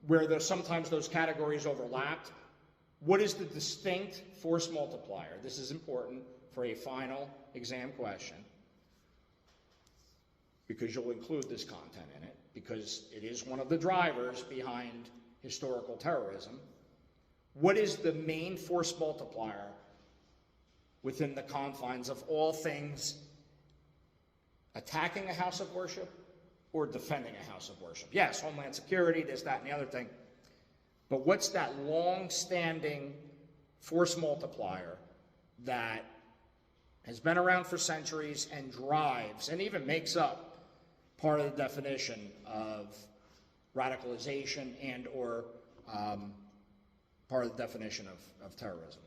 where sometimes those categories overlapped. What is the distinct force multiplier? This is important for a final exam question because you'll include this content in it, because it is one of the drivers behind historical terrorism. What is the main force multiplier within the confines of all things attacking a house of worship or defending a house of worship? Yes, Homeland Security, this, that, and the other thing. But what's that long-standing force multiplier that has been around for centuries and drives and even makes up part of the definition of radicalization and or part of the definition of terrorism?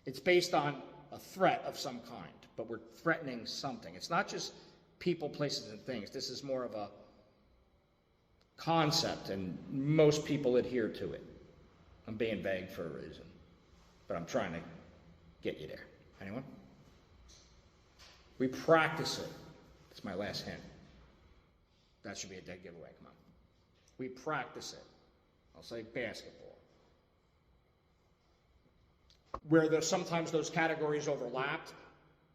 It's based on a threat of some kind, but we're threatening something. It's not just people, places, and things. This is more of a concept, and most people adhere to it. I'm being vague for a reason, but I'm trying to get you there. Anyone? We practice it. It's my last hint. That should be a dead giveaway. Come on. We practice it. I'll say basketball. Where sometimes those categories overlapped.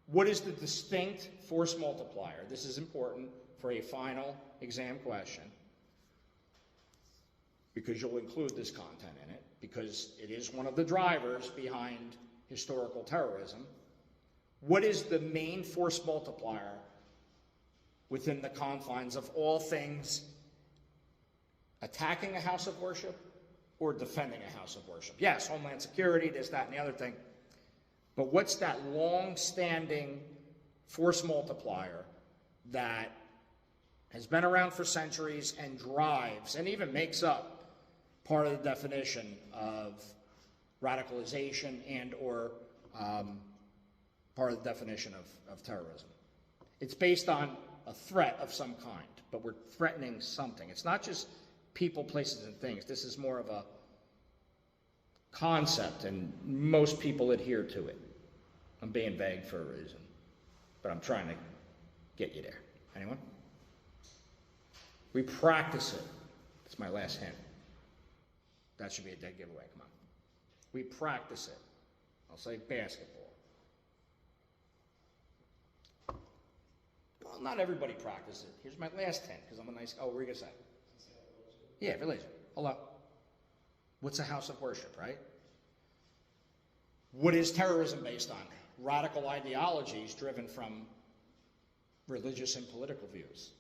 What is the distinct force multiplier? This is important for a final exam question because you'll include this content in it, because it is one of the drivers behind historical terrorism. What is the main force multiplier within the confines of all things attacking a house of worship or defending a house of worship? Yes, Homeland Security, this, that, and the other thing. But what's that long-standing force multiplier that has been around for centuries and drives and even makes up part of the definition of radicalization and or part of the definition of terrorism? It's based on a threat of some kind, but we're threatening something. It's not just people, places, and things. This is more of a concept, and most people adhere to it. I'm being vague for a reason, but I'm trying to get you there. Anyone? We practice it. It's my last hint. That should be a dead giveaway. Come on. We practice it. I'll say basketball. Well, not everybody practices it. Here's my last hint, because I'm a nice... Oh, what were you going to say? Yeah, religion. Hold up. What's a house of worship, right? What is terrorism based on? Radical ideologies driven from religious and political views.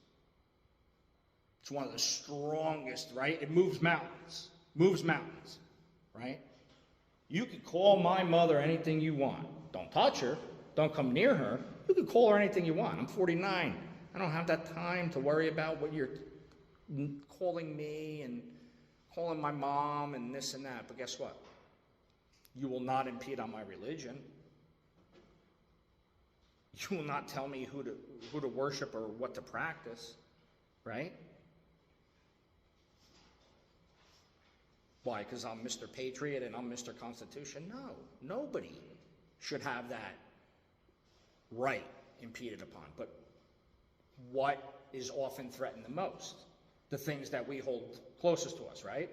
It's one of the strongest, right? It moves mountains. Moves mountains, right? You could call my mother anything you want. Don't touch her. Don't come near her. You can call her anything you want. I'm 49. I don't have that time to worry about what you're calling me and calling my mom and this and that. But guess what? You will not impede on my religion. You will not tell me who to worship or what to practice, right? Why? Because I'm Mr. Patriot and I'm Mr. Constitution? No, nobody should have that right impeded upon. But what is often threatened the most? The things that we hold closest to us, right?